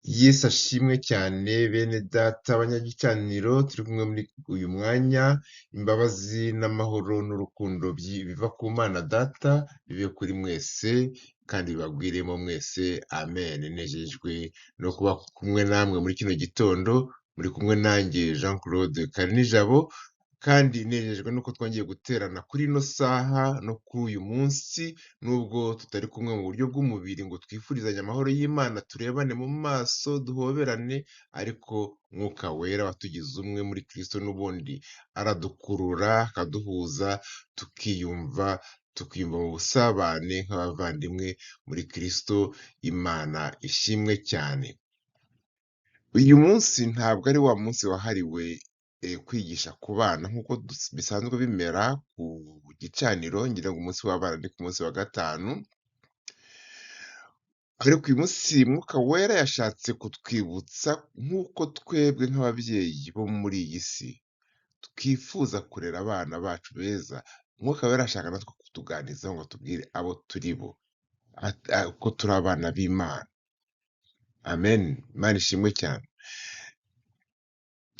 Yesu ashimwe cyane bene data abanyagicaniro turi kumwe muri uyu mwanya, imbabazi n'amahoro n'urukundo biva ku Mana Data bibe kuri mwese kandi bibagwiremo mwese, amen. Nejejwe no kuba kumwe namwe muri kino gitondo, muri kumwe nanjye Jean Claude Karinijabo, kandi nejejwe nuko twongeye guterana kuri ino saha no kuri uyu munsi, nubwo tutari kumwe mu buryo bw'umubiri ngo twifurizanye amahoro y'Imana, turebane mu maso duhoberane, ariko Mwuka Wera watugize umwe muri Kristo n'ubundi aradukurura akaduhuza, tukiyumva mu busabane nk'abavandimwe muri Kristo. Imana ishimwe cyane. Uyu munsi ntabwo ari wa munsi wahariwe kwigisha ku bana nk'uko bisanzwe bimera ku gicaniro, ngira ngo umunsi w'abana ni ku munsi wa gatanu, ariko uyu munsi Mwuka Wera yashatse kutwibutsa nk'uko twebwe nk'ababyeyi bo muri iyi si twifuza kurera abana bacu beza. Mwuka Wera ashaka natwe kutuganizaho ngo tubwire abo turi bo ko turi abana b'Imana. Amen. Imana ishimwe cyane.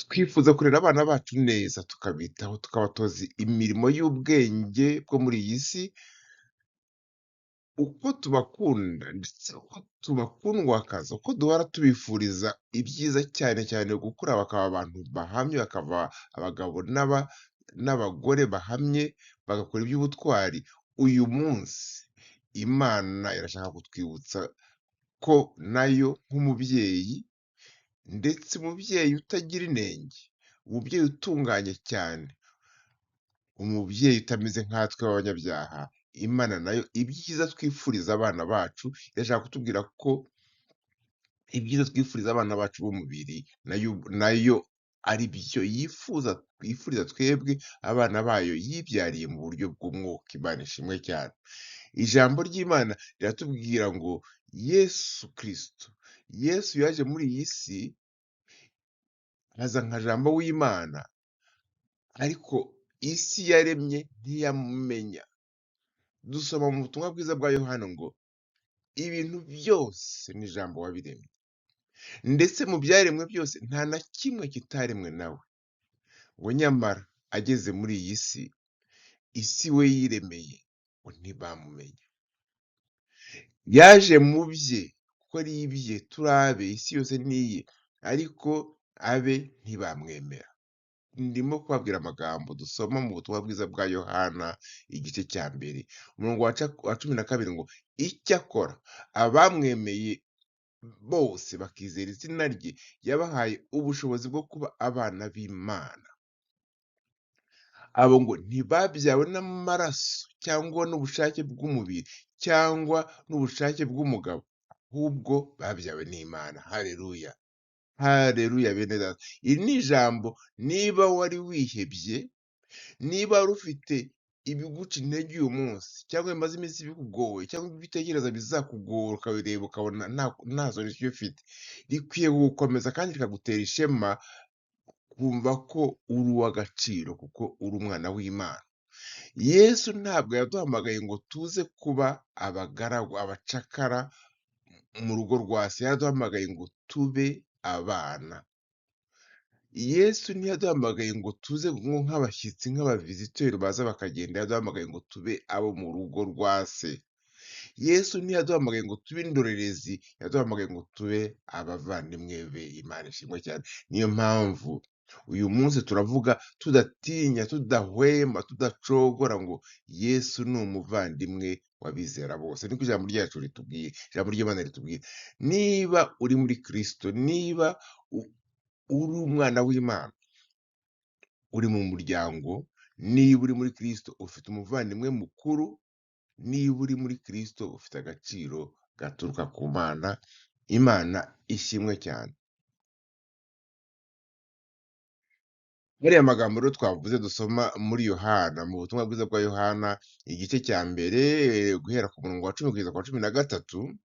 Twifuza kurera abana bacu neza, tukabitaho, tukabatoza imirimo y'ubwenge bwo muri iyi si, uko tubakunda ndetse uko tubakundwakaza, uko duhora tubifuriza ibyiza cyane cyane gukura bakaba abantu bahamye, bakaba abagabo n'abagore bahamye, bagakora iby'ubutwari. Uyu munsi Imana irashaka kutwibutsa ko nayo nk'umubyeyi, ndetse umubyeyi utagira inenge, umubyeyi utunganye cyane, umubyeyi utameze nkatwe b'abanyabyaha, Imana nayo ibyiza twifuriza abana bacu, irashaka kutubwira ko ibyiza twifuriza abana bacu b'umubiri nayo ari byo yifuriza twebwe abana bayo yibyariye mu buryo bw'umwuka. Imana ishimwe cyane. Ijambo ry'Imana riratubwira ngo Yesu Kristo, Yesu yaje muri iyi si aza nka Jambo w'Imana, ariko isi yaremye ntiyamumenya. Dusoma mu butumwa bwiza bwa Yohana ngo ibintu byose ni Jambo wabiremye, ndetse mu byaremwe byose nta na kimwe kitaremwe nawe. Ngo nyamara ageze muri iyi si, isi we yiremeye ngo ntibamumenye. Yaje mu bye kuko ari ibye, turi abe, isi yose ni iye, ariko abe ntibamwemera. Ndimo kubabwira amagambo dusoma mu butumwa bwiza bwa Yohana igice cya mbere, umurongo wa 12 ngo icyakora abamwemeye bose bakizera izina rye, yabahaye ubushobozi bwo kuba abana b'Imana. Abo ngo ntibabyawe n'amaraso cyangwa n'ubushake bw'umubiri cyangwa n'ubushake bw'umugabo, ahubwo babyawe n'Imana. Haleluya, haleluya bene data. Iri ni ijambo, niba wari wihebye, niba wari ufite ibiguca intege uyu munsi, cyangwa bimaze iminsi bikugoye, cyangwa ibyo utekereza bizakugora ukabireba ukabona nta solution ufite, rikwiye gukomeza kandi rikagutera ishema kumva ko uri uw'agaciro kuko uri umwana w'Imana. Yesu ntabwo yaduhamagaye ngo tuze kuba abagaragu, abacakara mu rugo rwa se. Yaduhamagaye ngo tube abana. Yesu ntiyaduhamagaye ngo tuze nk'abashyitsi, nk'abaviziteri baza bakagenda. Yaduhamagaye ngo tube abo mu rugo rwa se. Yesu ntiyaduhamagaye ngo tube indorerezi, yaduhamagaye ngo tube abavandimwe be. Imana ishimwe cyane. Niyo mpamvu uyu munsi turavuga tudatinya, tudahwema, tudacogora ngo Yesu ni umuvandimwe w'abizera bose. Niko ijambo ryacu ritubwira, ijambo ry'Imana ritubwira. Niba uri muri Kristo, niba uri umwana w'Imana, uri mu muryango, niba uri muri Kristo ufite umuvandimwe mukuru, niba uri muri Kristo ufite agaciro gaturuka ku Mana. Imana ishimwe cyane. Bariya magambo rero twavuze dusoma muri Yohana, mu butumwa bwiza bwa Yohana igice cya mbere, guhera ku murongo wa 10 kugeza ku wa 13,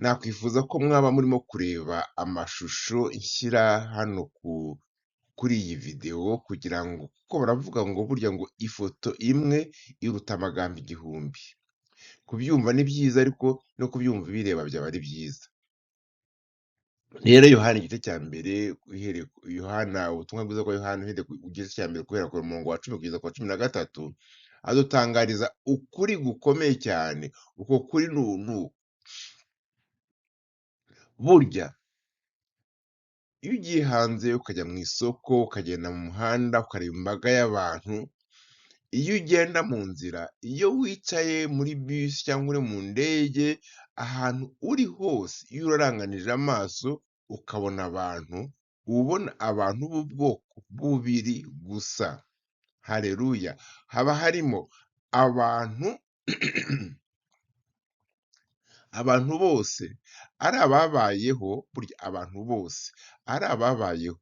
nakwifuza ko mwaba murimo kureba amashusho nshyira hano kuri iyi video, kugira ngo, kuko baravuga ngo burya ngo ifoto imwe iruta amagambo 1000. Kubyumva ni byiza, ariko no kubyumva bireba byaba ari byiza. rero Yohana igice cya mbere uhereye Yohana ubutumwa bwiza bwa Yohana uhereye ku gice cya mbere guhera ku murongo wa 10 kugeza ku wa 13, adutangariza ukuri gukomeye cyane. Uko kuri burya iyo ugiye hanze ukajya mu isoko, ukagenda mu muhanda, ukareba imbaga y'abantu, iyo ugenda mu nzira, iyo wicaye muri bisi cyangwa uri mu ndege, ahantu uri hose iyo uraranganije amaso ukabona abantu, uba ubona abantu b'ubwoko bubiri gusa. Haleluya! Haba harimo abantu abantu bose ari ababayeho, burya abantu bose ari ababayeho,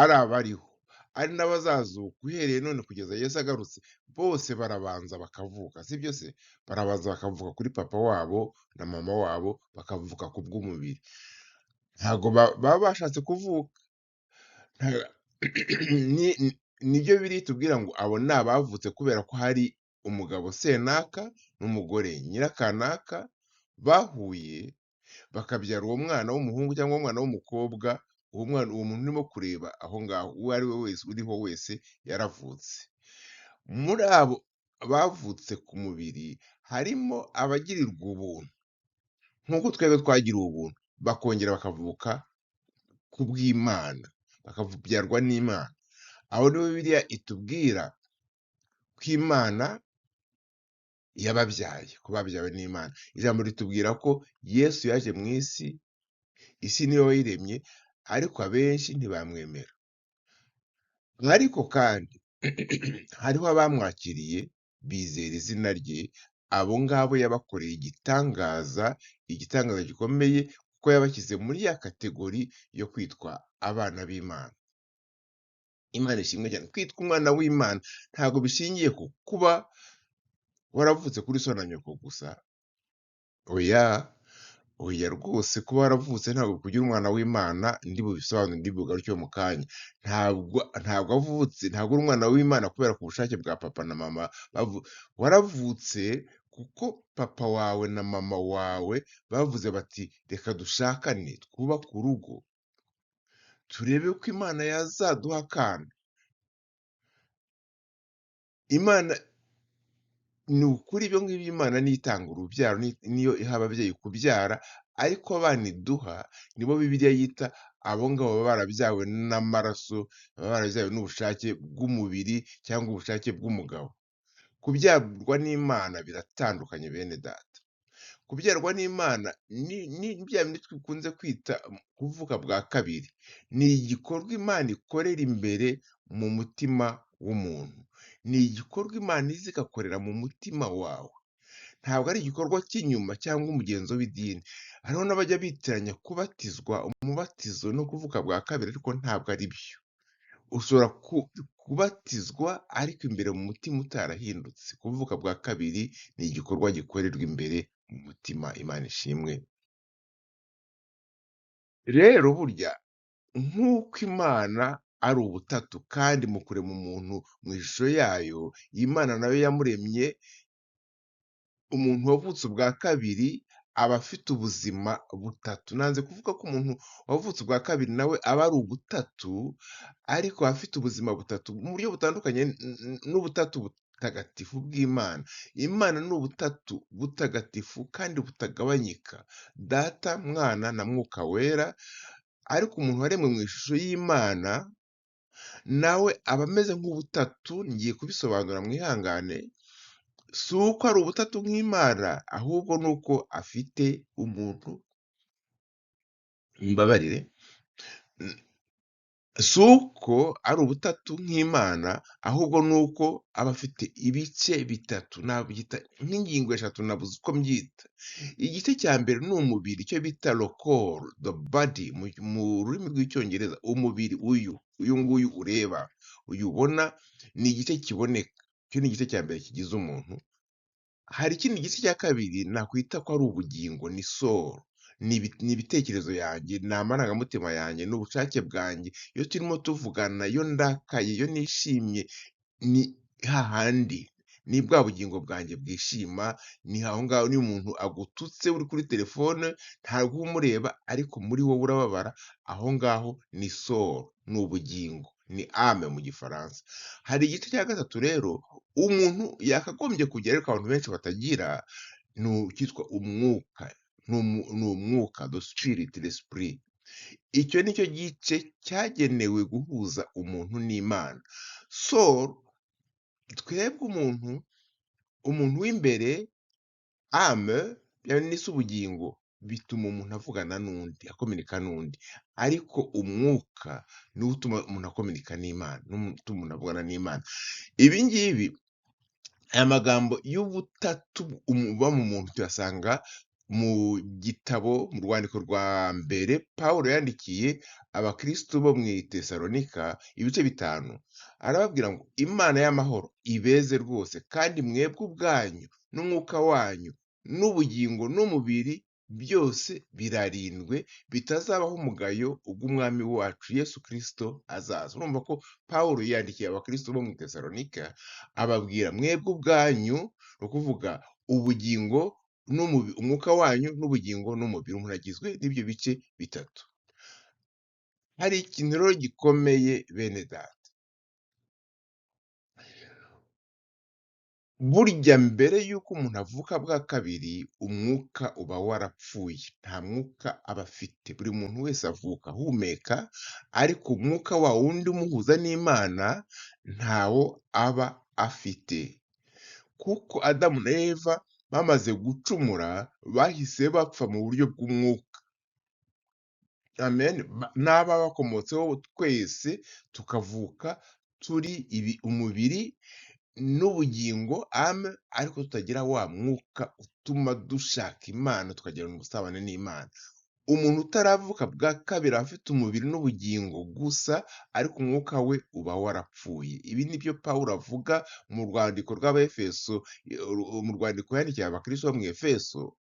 ari abariho, ari n'abazazuka uhereye none kugeza Yesu agarutse, bose barabanza bakavuka, sibyo se? Barabanza bakavuka kuri papa wabo na mama wabo, bakavuka ku bw'umubiri. Ntago baba bashatse kuvuka. Nta nibyo Bibiliya itubwira ngo abo ni abavutse kubera ko hari umugabo senaka n'umugore nyirakanaka bahuye bakabyara uwo mwana w'umuhungu cyangwa umwana w'umukobwa, uwo muntu urimo kureba aho ngaho, uwo ari we wese uriho wese yaravutse. Muri abo bavutse ku mubiri harimo abagirirwa ubuntu, nk'uko twebwe twagiriwe ubuntu, bakongera bakavuka ku bw'Imana, bakabyarwa n'Imana. Aho niho Bibiliya itubwira ko Imana yababyaye, ko babyawe n'Imana. Ijambo ritubwira ko Yesu yaje mu isi, isi niwe wayiremye, ariko abenshi ntibamwemera. Ariko kandi hariho abamwakiriye bizera izina rye, abo ngabo yabakoreye igitangaza gikomeye, kuko yabashyize muri ya kategori yo kwitwa abana b'Imana. Imana ishimwe cyane. Kwitwa umwana w'Imana ntabwo bishingiye ku kuba waravutse kuri so na nyoko gusa, oya, oya rwose, kuba waravutse ntabwo bikugira umwana w'Imana, ndibubisobanure ndibugarukeho mu kanya. Ntabwo uri umwana w'Imana kubera ku bushake bwa papa na mama, waravutse kuko papa wawe na mama wawe bavuze bati reka dushakane twubake urugo, turebe ko Imana yazaduha akana. Imana ni ukuri ibyo ngibyo, Imana niyo itanga urubyaro, niyo iha ababyeyi kubyara, ariko abana iduha nibo Bibiliya yita abo ngabo baba barabyawe n'amaraso, baba barabyawe n'ubushake bw'umubiri cyangwa ubushake bw'umugabo. Kubyarwa n'Imana biratandukanye bene data. Kubyarwa n'Imana ni bya bindi dukunze kwita kuvuka bwa kabiri. Ni igikorwa Imana ikorera imbere mu mutima w'umuntu. Ni igikorwa Imana iza igakorera mu mutima wawe. Ntabwo ari igikorwa cy'inyuma cyangwa umugenzo w'idini. Hariho n'abajya bitiranya kubatizwa, umubatizo no kuvuka bwa kabiri, ariko ntabwo ari byo. Ushobora kubatizwa ariko imbere mu mutima utarahindutse. Kuvuka bwa kabiri ni igikorwa gikorerwa imbere mu mutima. Imana ishimwe. Rero burya nk'uko Imana ari ubutatu kandi mu kurema umuntu mu ishusho yayo, Imana nayo yamuremye umuntu wavutse ubwa kabiri aba afite ubuzima butatu. Nanze kuvuga ko umuntu wavutse ubwa kabiri nawe aba ari ubutatu, ariko aba afite ubuzima butatu mu buryo butandukanye n'ubutatu butagatifu bw'Imana. Imana ni ubutatu butagatifu kandi butagabanyika, Data, Mwana na Mwuka Wera, ariko umuntu waremwe mu ishusho y'Imana nawe aba ameze nk'ubutatu. Ngiye kubisobanura mwihangane. Si uko ari ubutatu nk'Imana, ahubwo ni uko afite umuntu, mumbabarire, si uko ari ubutatu nk'Imana, ahubwo ni uko aba afite ibice bitatu, nabyita nk'ingingo eshatu, nabuze uko mbyita. Igice cya mbere ni umubiri, icyo bita le corps, the body mu rurimi rw'icyongereza. Umubiri uyu nguyu ureba, uyu ubona, ni igice kiboneka. Icyo ni igice cya mbere kigize umuntu. Hari ikindi gice cya kabiri nakwita ko ari ubugingo, ni soul, ni ibitekerezo yanjye, ni amarangamutima yanjye, ni ubushake bwanjye. Iyo turimo tuvugana, iyo ndakaye, iyo nishimye, ni hahandi ni bwa bugingo bwanjye bwishima, ni aho ngaho niyo umuntu agututse uri kuri telefone ntabwo uba umureba ariko muri wowe urababara, aho ngaho ni soul, ni ubugingo, ni âme mu gifaransa. Hari igice cya gatatu rero umuntu yakagombye kugira ariko abantu benshi batagira, ni icyitwa umwuka, ni umwuka, the spirit, l'esprit. Icyo ni cyo gice cyagenewe guhuza umuntu n'Imana. Soul, twebwe umuntu w'imbere, âme, ni se ubugingo, bituma umuntu avugana n'undi, akominika n'undi. Ariko umwuka niwo utuma umuntu akominika n'Imana, utuma umuntu avugana n'Imana. Ibi ngibi, aya magambo y'ubutatu buba mu muntu tuyasanga mu gitabo, mu rwandiko rwa mbere Pawulo yandikiye abakristo bo mu Itesalonika, ibice 5. Arababwira ngo Imana y'amahoro ibeze rwose, kandi mwebwe ubwanyu n'umwuka wanyu n'ubugingo n'umubiri byose birarindwe, bitazabaho umugayo ubwo umwami wacu Yesu Kristo azaza. Urumva ko Pawulo yandikiye abakristo bo mu Itesalonika ababwira mwebwe ubwanyu, ni ukuvuga ubugingo, umwuka wanyu n'ubugingo n'umubiri. Umuntu agizwe n'ibyo bice bitatu. Hari ikintu rero gikomeye bene data, burya mbere y'uko umuntu avuka bwa kabiri, umwuka uba warapfuye, nta mwuka aba afite. Buri muntu wese avuka ahumeka, ariko umwuka wa wundi umuhuza n'Imana ntawo aba afite, kuko Adamu na Eva bamaze gucumura bahise bapfa mu buryo bw'umwuka. Amen. N'ababakomotseho twese tukavuka turi umubiri n'ubugingo, âme, ariko tutagira wa mwuka utuma dushaka Imana, tukagirana ubusabane n'Imana. Umuntu utaravuka bwa kabiri aba afite umubiri n'ubugingo gusa, ariko umwuka we uba warapfuye. Ibi ni byo Pawulo avuga mu rwandiko rw'Abefeso, mu rwandiko yandikiye abakristo bo mu Efeso.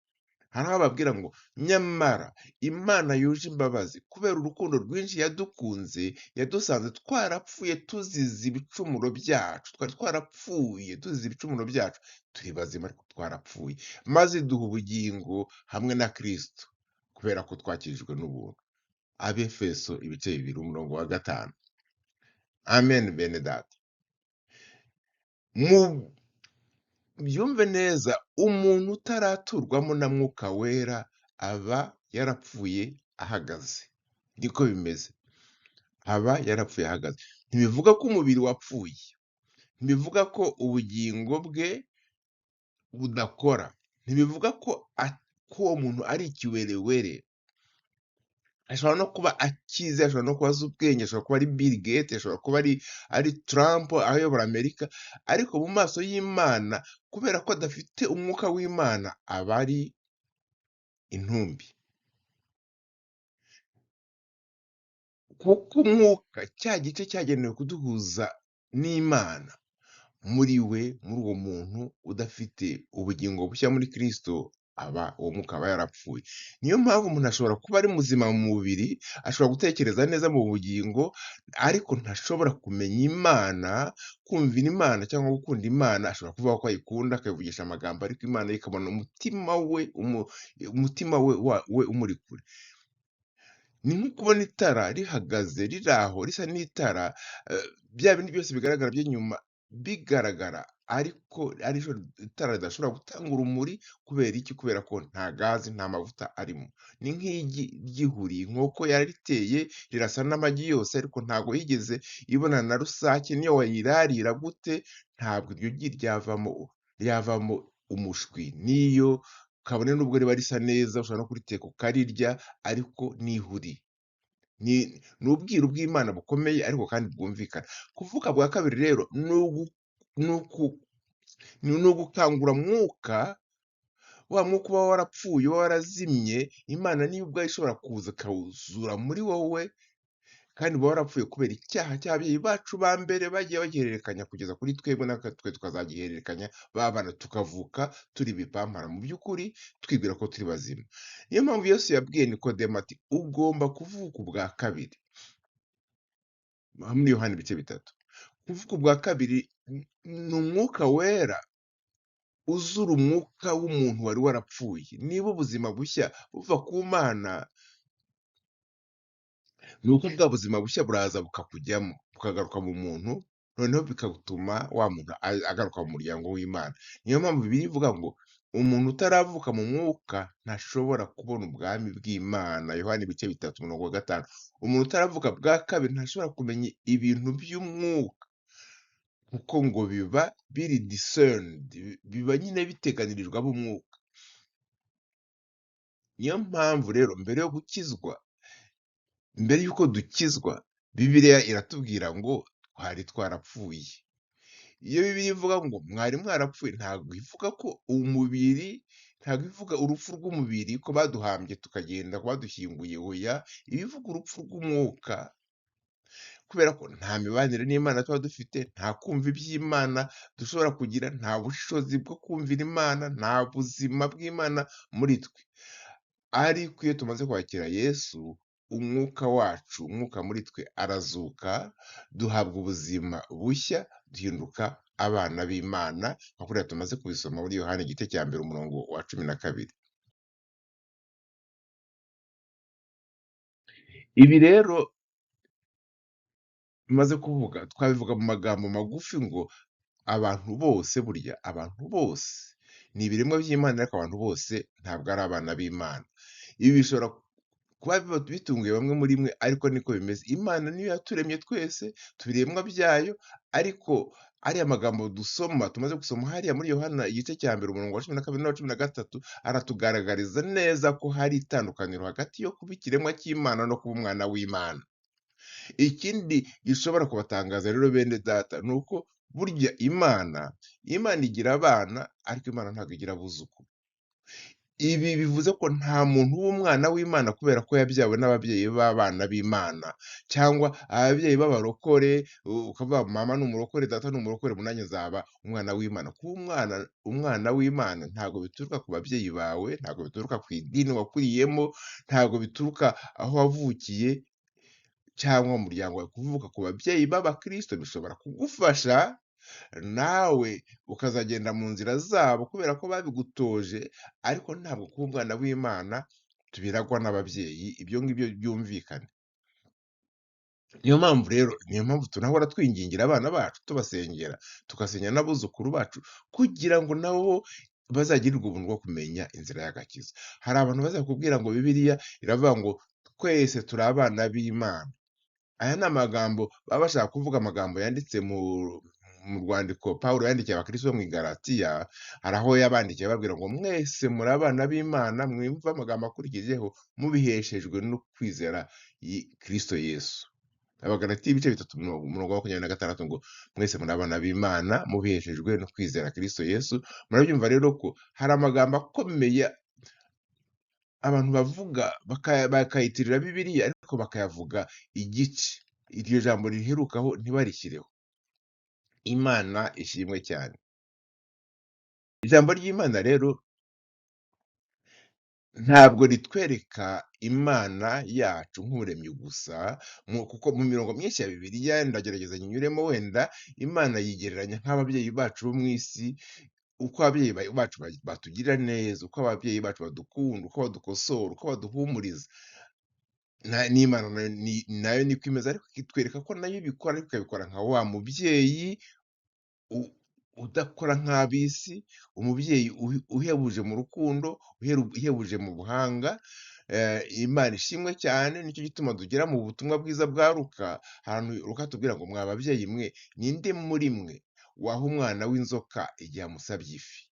Hari aho ababwira ngo nyamara Imana yuje imbabazi kubera urukundo rwinshi yadukunze, yadusanze twarapfuye tuzize ibicumuro byacu. Twari twarapfuye tuzize ibicumuro byacu, turi bazima ariko twarapfuye, maze duha ubugingo hamwe na Kristo kubera ko twakirijwe n'ubuntu. Abefeso ibice 2 umurongo wa 5. Amen bene data. Byumve neza, umuntu utaraturwamo na mwuka wera aba yarapfuye ahagaze. Niko bimeze, aba yarapfuye ahagaze. Ntibivuga ko umubiri wapfuye, ntibivuga ko ubugingo bwe budakora, ntibivuga ko uwo muntu ari ikiwerewere. Ashobora no kuba akize, ashobora no kuba azi ubwenge, ashobora kuba ari Bill Gates, ashobora kuba ari Trump ayobora Amerika, ariko mu maso y'Imana kubera ko adafite umwuka w'Imana aba ari intumbi. Kuko umwuka, cya gice cyagenewe kuduhuza n'Imana, muri we, muri uwo muntu udafite ubugingo bushya muri Kristo, uwo mwuka aba yarapfuye. Niyo mpamvu umuntu ashobora kuba ari muzima mu mubiri, ashobora gutekereza neza mu bugingo, ariko ntashobora kumenya Imana, kumvira Imana cyangwa gukunda Imana. Ashobora kuvuga ko ayikunda, akayivugisha amagambo, ariko Imana ye ikabona umutima we umuri kure. Ni nko kubona itara rihagaze, riri aho, risa n'itara, bya bindi byose bigaragara by'inyuma bigaragara, ariko ari itara ridashobora gutanga urumuri. Kubera iki? Kubera ko nta gazi, nta mavuta arimo. Ni nk'igi ryihuriye, inkoko yariteye rirasa n'amagi yose, ariko ntabwo yigeze ibona na rusake. Niyo wayirarira gute, ntabwo iryo gi ryavamo umushwi. Niyo kabone n'ubwo riba risa neza, ushobora no kuriteka ukarirya, ariko nihuri. Ni ubwiru bw'Imana bukomeye, ariko kandi bwumvikana. Kuvuka bwa kabiri rero ni ugukangura mwuka, wa mwuka uba warapfuye, uba warazimye. Imana niyo ubwayo ishobora kuza ikawuzura muri wowe, kandi uba warapfuye kubera icyaha cy'ababyeyi bacu ba mbere bagiye bagihererekanya kugeza kuri twebwe, natwe tukazagihererekanya, babana tukavuka turi ibipampara mu by'ukuri, twibwira ko turi bazima. Niyo mpamvu Yesu yabwiye Nikodemo ati ugomba kuvuka ubwa kabiri, muri Yohana ibice 3. Kuvuka ubwa kabiri ni umwuka wera uzura umwuka w'umuntu wari warapfuye. Niba ubuzima bushya buva ku Mana, ni uko bwa buzima bushya buraza bukakujyamo, bukagaruka mu muntu, noneho bigatuma wa muntu agaruka mu muryango w'Imana. Niyo mpamvu Bibiliya ivuga ngo umuntu utaravuka mu mwuka ntashobora kubona ubwami bw'Imana. Yohana ibice 3:5. Umuntu utaravuka bwa kabiri ntashobora kumenya ibintu by'umwuka, kuko ngo biba biri discerned, biba nyine biteganirijwe ab'umwuka. Niyo mpamvu rero mbere y'uko dukizwa, Bibiliya iratubwira ngo twari twarapfuye. Iyo Bibiliya ivuga ngo mwari mwarapfuye, ntabwo ivuga ko umubiri, ntabwo ivuga urupfu rw'umubiri ko baduhambye tukagenda badushyinguye, oya, iba ivuga urupfu rw'umwuka, kubera ko nta mibanire n'Imana tuba dufite, nta kumva iby'Imana dushobora kugira, nta bushobozi bwo kumvira Imana, nta buzima bw'Imana muri twe. Ariko iyo tumaze kwakira Yesu, umwuka wacu, umwuka muri twe arazuka, duhabwa ubuzima bushya, duhinduka abana b'Imana, nka kuriya tumaze kubisoma muri Yohana igice cya mbere umurongo wa 12. Ibi rero tumaze kuvuga, twabivuga mu magambo magufi ngo abantu bose, burya abantu bose ni ibiremwa by'Imana, ariko abantu bose ntabwo ari abana b'Imana. Ibi bishobora kuba bitunguye bamwe muri mwe, ariko niko bimeze. Imana niyo yaturemye twese, tubiremwa byayo, ariko ariya magambo dusoma, tumaze gusoma hariya muri Yohana igice cya mbere umurongo wa 12 n'uwa 13, aratugaragariza neza ko hari itandukaniro hagati yo kuba ikiremwa cy'Imana no kuba umwana w'Imana. Ikindi gishobora kubatangaza rero bene data, ni uko burya Imana igira abana, ariko Imana ntabwo igira abuzukuru. Ibi bivuze ko nta muntu w'umwana w'Imana kubera ko yabyawe n'ababyeyi b'abana b'Imana, cyangwa ababyeyi b'abarokore, ukavuga mama ni umurokore, data ni umurokore, nanjye nzaba umwana w'Imana. Kuba umwana w'Imana ntabwo bituruka ku babyeyi bawe, ntabwo bituruka ku idini wakuriyemo, ntabwo bituruka aho wavukiye cyangwa mu muryango wawe. Kuvuka ku babyeyi b'Abakristo bishobora kugufasha nawe ukazagenda mu nzira zabo kubera ko babigutoje, ariko ntabwo kuba umwana w'Imana tubiragwa n'ababyeyi, ibyo ngibyo byumvikane. Niyo mpamvu tunahora twingingira abana bacu, tubasengera, tugasengera n'abuzukuru bacu, kugira ngo nabo bazagirirwe ubuntu bwo kumenya inzira y'agakiza. Hari abantu bazakubwira ngo Bibiliya iravuga ngo twese turi abana b'Imana. Aya ni amagambo baba bashaka kuvuga, amagambo yanditse mu rwandiko Pawulo yandikiye Abakristo bo mu Galatiya. Hari aho yabandikiye ababwira ngo mwese muri abana b'Imana, mwumve amagambo akurikijeho, mubiheshejwe no kwizera Kristo Yesu. Abagalatiya ibice 3 umurongo wa 26 ngo mwese muri abana b'Imana, mubiheshejwe no kwizera Kristo Yesu. Murabyumva rero ko hari amagambo akomeye abantu bavuga bakayitirira Bibiliya, ariko bakayavuga igice, iryo jambo riherukaho ntibarishyireho. Imana ishimwe cyane. Ijambo ry'Imana rero ntabwo ritwereka Imana yacu nk'umuremyi gusa, kuko mu mirongo myinshi ya Bibiliya, ndagerageza nyinyuremo, wenda Imana yigereranya nk'ababyeyi bacu bo mu isi, uko ababyeyi bacu batugirira neza, uko ababyeyi bacu badukunda, uko badukosora, uko baduhumuriza. N'Imana nayo niko imeze, ariko itwereka ko nayo ibikora, ariko ikabikora nka wa mubyeyi udakora nk'ab'isi, umubyeyi uhebuje mu rukundo, uhebuje mu buhanga. Imana ishimwe cyane. Nicyo gituma tugera mu butumwa bwiza bwa Luka, ahantu Luka atubwira ngo mwa babyeyi mwe, ninde muri mwe waha umwana w'inzoka igihe amusabye ifi,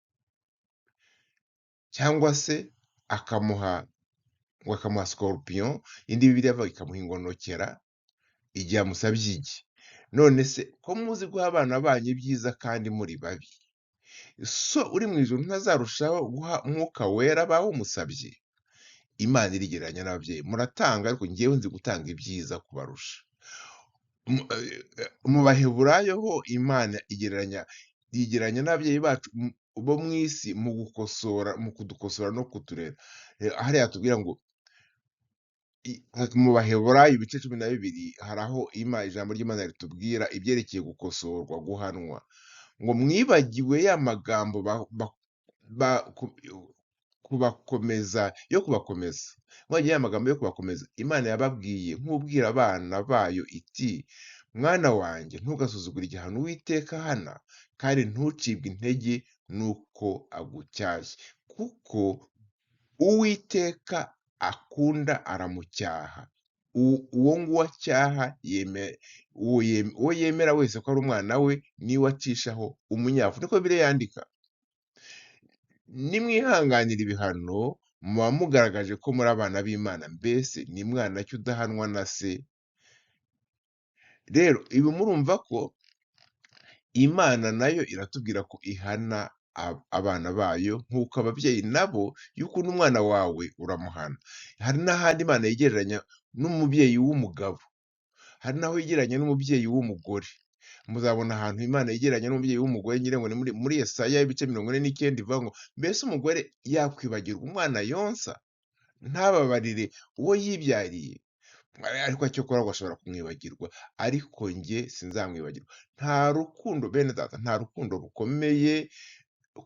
cyangwa se akamuha scorpion, indi Bibiliya ivuga ikamuha ingonokera igihe amusabye igi. None se ko muzi guha abana banyu ibyiza kandi muri babi, so uri mu ijuru ntazarushaho guha Umwuka Wera bawumusabye? Imana irigereranya n'ababyeyi. Muratanga, ariko njyewe nzi gutanga ibyiza kubarusha. Mu Baheburayo ho Imana yigereranya n'ababyeyi bacu bo mu isi mu kudukosora no kuturera. Hariya hatubwira ngo mu Baheburayo ibice 12 hari aho ijambo ry'Imana ritubwira ibyerekeye gukosorwa, guhanwa, ngo mwibagiwe ya magambo ba ku kubakomeza. Mwongeyeho amagambo yo kubakomeza, Imana yababwiye nk'ubwira abana bayo iti: "Mwana wanjye ntugasuzugure igihano Uwiteka ahana, kandi ntucibwe intege nuko agucyashye. Kuko Uwiteka akunda aramucyaha, uwo nguwo acyaha uwo yemera wese ko ari umwana we, niwe acishaho umunyafu." Niko Bibiliya yandika. Nimwihanganira ibihano, muba mugaragaje ko muri abana b'Imana, mbese ni mwana ki udahanwa na se? Rero ibi murumva ko Imana nayo iratubwira ko ihana abana bayo nk'uko ababyeyi nabo iyo ukunda umwana wawe uramuhana. Hari n'ahandi Imana yigereranya n'umubyeyi w'umugabo, hari n'aho yegeranya n'umubyeyi w'umugore. Muzabona ahantu Imana yegeranya n'umubyeyi w'umugore ngira ngo ni muri Yesaya ibice 49 ivuga ngo, mbese umugore yakwibagirwa umwana yonsa, ntababarire uwo yibyariye? Ariko cyokora ngo ashobora kumwibagirwa, ariko njye sinzamwibagirwa. Nta rukundo bene data, nta rukundo rukomeye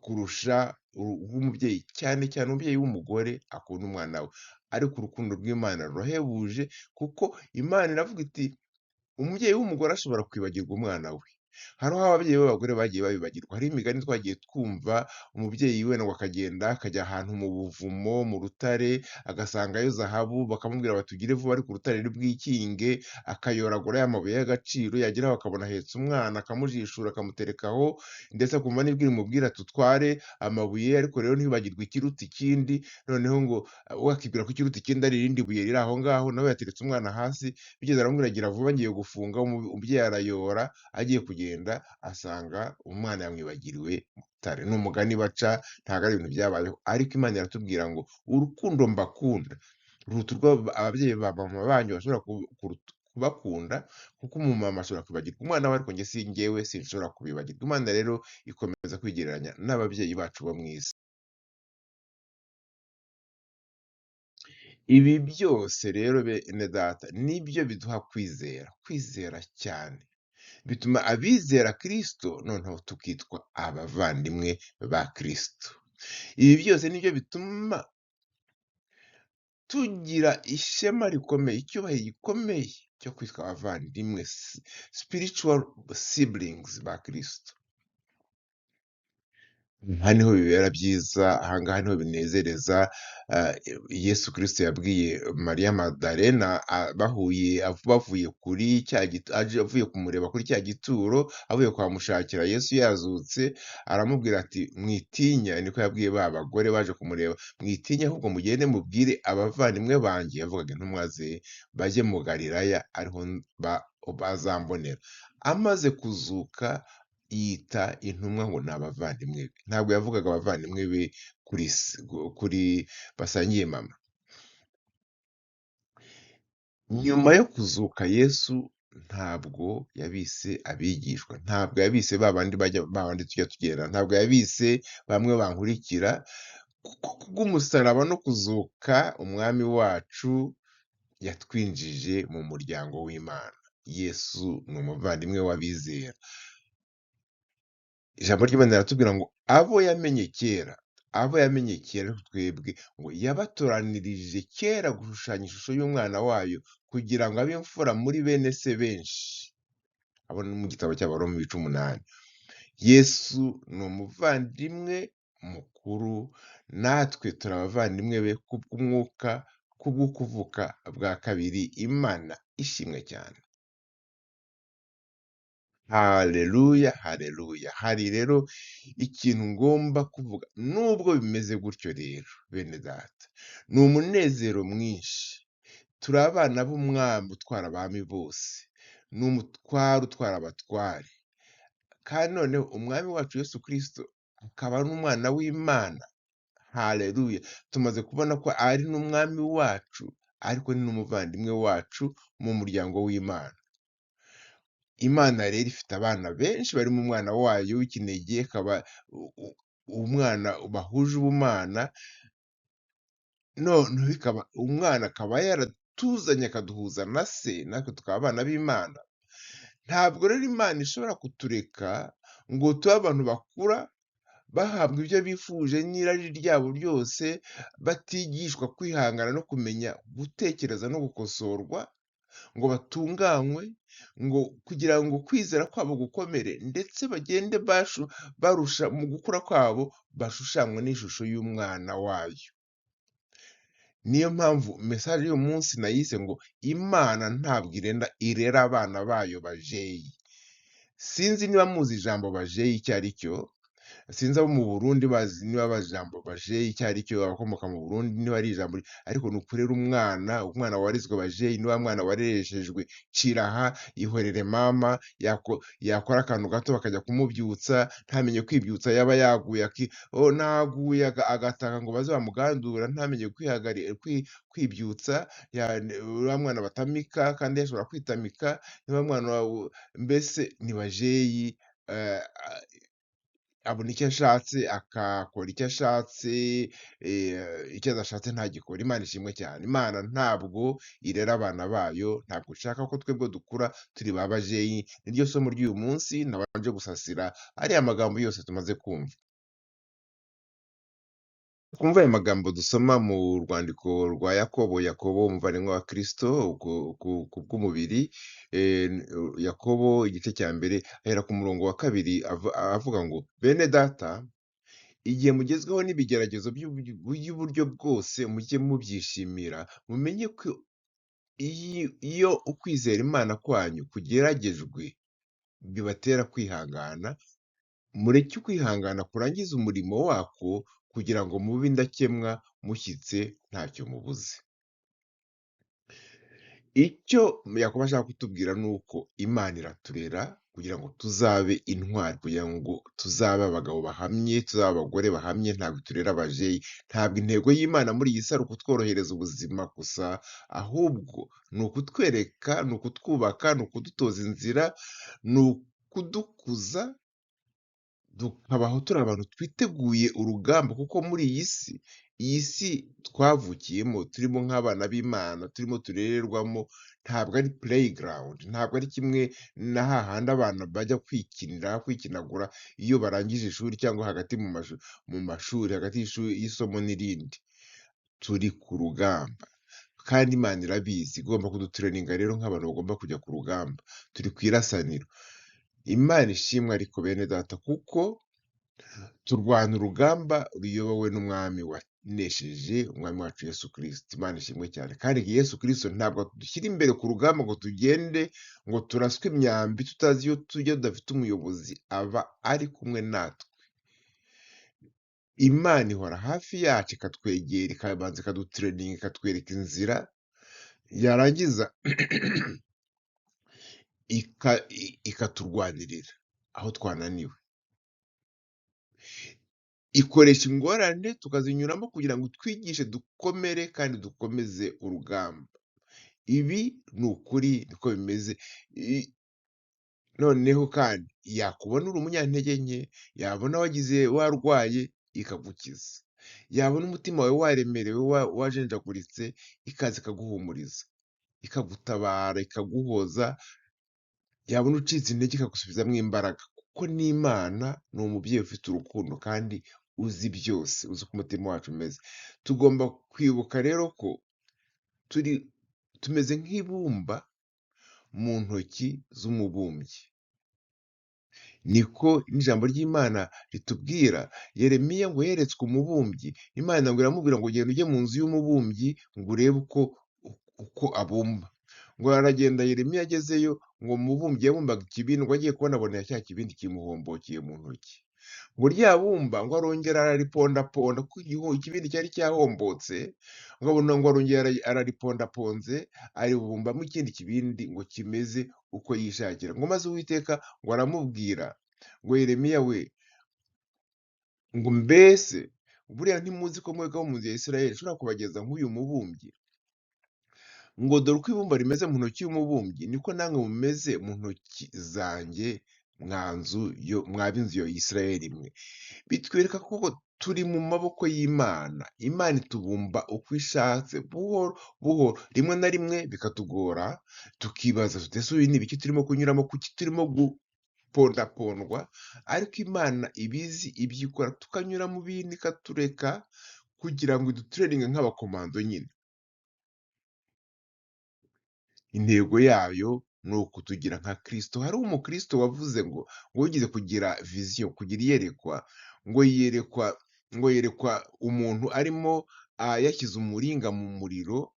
kurusha rw'umubyeyi, cyane cyane umubyeyi w'umugore akunda umwana we. Ariko urukundo rw'Imana rurahebuje, kuko Imana iravuga iti umubyeyi w'umugore ashobora kwibagirwa umwana we. Hariho ababyeyi b'abagore bagiye babibagirwa. Hariho imigani twagiye twumva, umubyeyi wenda ngo akagenda akajya ahantu mu buvumo, mu rutare, agasangayo zahabu, bakamubwira bati ugire vuba ariko urutare ntibwikinge, akayoragura ya mabuye y'agaciro, yageraho akabona ahetse umwana, akamujishura akamuterekaho, ndetse akumva n'ijwi rimubwira ati utware amabuye, ariko rero ntiwibagirwe ikiruta ikindi. Noneho ngo we akibwira ko ikiruta ikindi ari irindi buye riri aho ngaho, nawe yateretse umwana hasi, bigeze aramubwira gira vuba ngiye gufunga. Umubyeyi arayora, agiye kugenda asanga umwana yamwibagiriwe mu rutare. Ni umugani baca, ntabwo ari ibintu byabayeho, ariko Imana iratubwira ngo urukundo mbakunda ruruta urwo ababyeyi ba mama banyu bashobora kubakunda, kuko umumama ashobora kwibagirwa umwana we, ariko njyewe sinshobora kubibagirwa. Imana rero ikomeza kwigereranya n'ababyeyi bacu bo mu isi. Ibi byose rero bene data nibyo biduha kwizera cyane, bituma abizera Kristo noneho tukitwa abavandimwe ba Kristo. Ibi byose nibyo bituma tugira ishema rikomeye, icyubahiro gikomeye cyo kwitwa abavandimwe, spiritual siblings ba Kristo. Aha niho bibera byiza, aha ngaha niho binezereza. Yesu Kristo yabwiye Mariya Magdalena bavuye kuri avuye kumureba kuri cya gituro, avuye kuhamushakira Yesu yazutse, aramubwira ati mwitinya, niko yabwiye ba bagore baje kumureba, mwitinya ahubwo mugende mubwire abavandimwe banjye, yavugaga intumwa ze, bajye mu Galilaya ariho bazambonera. Amaze kuzuka yita intumwa ngo ni abavandimwe be, ntabwo yavugaga abavandimwe be kuri basangiye mama. Nyuma yo kuzuka Yesu ntabwo yabise abigishwa, ntabwo yabise babandi tujya tugenda, ntabwo yabise bamwe bankurikira. Kubw'umusaraba no kuzuka, umwami wacu yatwinjije mu muryango w'Imana. Yesu ni umuvandimwe w'abizera. Ijambo ry'Imana riratubwira ngo abo yamenye kera twebwe, ngo yabatoranirije kera gushushanya ishusho y'umwana wayo, kugira ngo abe imfura muri bene se benshi. Abo ni mu gitabo cy'Abaroma 8. Yesu ni umuvandimwe mukuru, natwe turi abavandimwe be kubw'umwuka, kubwo kuvuka bwa kabiri. Imana ishimwe cyane. Haleluya, haleluya. Hari rero ikintu ngomba kuvuga, nubwo bimeze gutyo rero bene data, ni umunezero mwinshi. Turi abana b'umwami utwara abami bose, ni umutware utwara abatware, kandi noneho umwami wacu Yesu Kristo akaba n'umwana w'Imana. Haleluya. Tumaze kubona ko ari n'umwami wacu, ariko ni n'umuvandimwe wacu mu muryango w'Imana. Imana rero ifite abana benshi bari mu mwana wayo w'ikinege, akaba umwana bahuje ubumana, noneho umwana akaba yaratuzanye akaduhuza na se, natwe tukaba abana b'Imana. Ntabwo rero Imana ishobora kutureka ngo tube abantu bakura bahabwa ibyo bifuje n'irari ryabo ryose, batigishwa kwihangana no kumenya gutekereza no gukosorwa, ngo batunganywe, ngo kugira ngo kwizera kwabo gukomere ndetse bagende barusha mu gukura kwabo bashushanywe n'ishusho y'Umwana wayo. Niyo mpamvu mesaje y'uyu munsi nayise ngo Imana ntabwo irera abana bayo bajeyi. Sinzi niba muzi ijambo bajeyi icyo ari cyo, sinzi abo mu Burundi bazi niba bazi ijambo bajeyi icyo ari cyo, abakomoka mu Burundi niba ari ijambo ariko ni ukurera umwana warezwe bajeyi ni wa mwana warereshejwe ciraha, ihorere mama, yakora akantu gato bakajya kumubyutsa, ntamenye kwibyutsa, yaba yaguye naguye agataka ngo baze bamugandura, ntamenye kwibyutsa, wa mwana batamika kandi yashobora kwitamika, ni wa mwana mbese ni bajeyi, abona icyo ashatse, akakora icyo ashatse, icyo adashatse ntagikore. Imana ishimwe cyane. Imana ntabwo irera abana bayo, ntabwo ishaka ko twebwe dukura turi ba bajeyi. Niryo somo ry'uyu munsi nabanje gusasira ariya magambo yose tumaze kumva. Twumve ayo magambo dusoma mu rwandiko rwa Yakobo umuvandimwe wa Kristo ku bw'umubiri, Yakobo igice cya mbere ahera ku murongo wa 2 avuga ngo bene data, igihe mugezweho n'ibigeragezo by'uburyo bwose mujye mubyishimira, mumenye ko iyo ukwizera Imana kwanyu kugeragejwe bibatera kwihangana, mureke ukwihangana kurangiza umurimo wako kugira ngo mube indakemwa mushyitse ntacyo mubuze. Icyo Yakobo ashaka kutubwira ni uko Imana iraturera kugira ngo tuzabe intwari, kugira ngo tuzabe abagabo bahamye, tuzabe abagore bahamye, ntabwo turera abajeyi. Ntabwo intego y'Imana muri iyi si ari ukutworohereza ubuzima gusa, ahubwo ni ukutwereka, ni ukutwubaka, ni ukudutoza inzira, ni ukudukuza, tukabaho turi abantu twiteguye urugamba, kuko muri iyi si twavukiyemo turimo nk'abana b'Imana, turimo turererwamo, ntabwo ari playground, ntabwo ari kimwe na hahandi abana bajya kwikinagura iyo barangije ishuri cyangwa hagati mu mashuri, hagati y'isomo n'irindi. Turi ku rugamba kandi Imana irabizi, igomba kudutureninga rero nk'abantu bagomba kujya ku rugamba. Turi ku irasaniro. Imana ishimwe ariko bene data, kuko turwana urugamba ruyobowe n'umwami wanesheje, umwami wacu Yesu Kristo. Imana ishimwe cyane. Kandi Yesu Kristo ntabwo dushyira imbere ku rugamba ngo tugende ngo turaswe imyambi tutazi iyo tujya, tudafite umuyobozi, aba ari kumwe natwe. Imana ihora hafi yacu ikatwegera, ikabanza ikadutureninga, ikatwereka inzira, yarangiza ikaturwanirira aho twananiwe. Ikoresha ingorane tukazinyuramo kugira ngo twigishe dukomere kandi dukomeze urugamba. Ibi ni ukuri niko bimeze. Noneho kandi yakubona uri umunyantege nke, yabona warwaye ikagukiza, yabona umutima wawe waremerewe, wajenjaguritse, ikaza ikaguhumuriza, ikagutabara, ikaguhoza, yabona ucitse intege ikagusubizamo imbaraga, kuko n'Imana ni umubyeyi ufite urukundo kandi uzi byose, uzi uko umutima wacu umeze. Tugomba kwibuka rero ko tumeze nk'ibumba mu ntoki z'umubumbyi. Niko n'ijambo ry'Imana ritubwira. Yeremiya ngo yeretswe umubumbyi, Imana ngo iramubwira ngo genda ujye mu nzu y'umubumbyi ngo urebe uko abumba. Ngo aragenda, Yeremiya agezeyo, ngo umubumbyi yabumbaga ikibindi, ngo agiye kubona abona cya kibindi kimuhombokeye mu ntoki. Ngo rya bumba ngo arongera araripondaponda, kuko ikibindi cyari cyahombotse, ngo abona ngo arongera araripondaponze, aribumbamo ikindi kibindi ngo kimeze uko yishakira. Ngo maze Uwiteka ngo aramubwira ngo Yeremiya we, ngo mbese buriya ntimuzi ko mwebwe abo mu nzu ya Isirayeli nshobora kubageza nk'uyu mubumbyi? Ngo dore uko ibumba rimeze mu ntoki y'umubumbyi, niko namwe mumeze mu ntoki zanjye, mwa b'inzu ya Isirayeli mwe. Bitwereka ko turi mu maboko y'Imana. Imana itubumba uko ishatse, buhoro buhoro. Rimwe na rimwe bikatugora, tukibaza tuti ese ibi ni ibiki turimo kunyuramo, kuki turimo gupondapondwa, ariko Imana iba izi ibyo ikora, tukanyura mu bintu ikatureka kugira ngo idutureninge nk'abakomando nyine. Intego yayo ni ukutugira nka Kristo. Hariho umukristo wavuze ngo yigeze kugira vision, kugira iyerekwa, ngo yerekwa umuntu arimo yashyize umuringa mu muriro,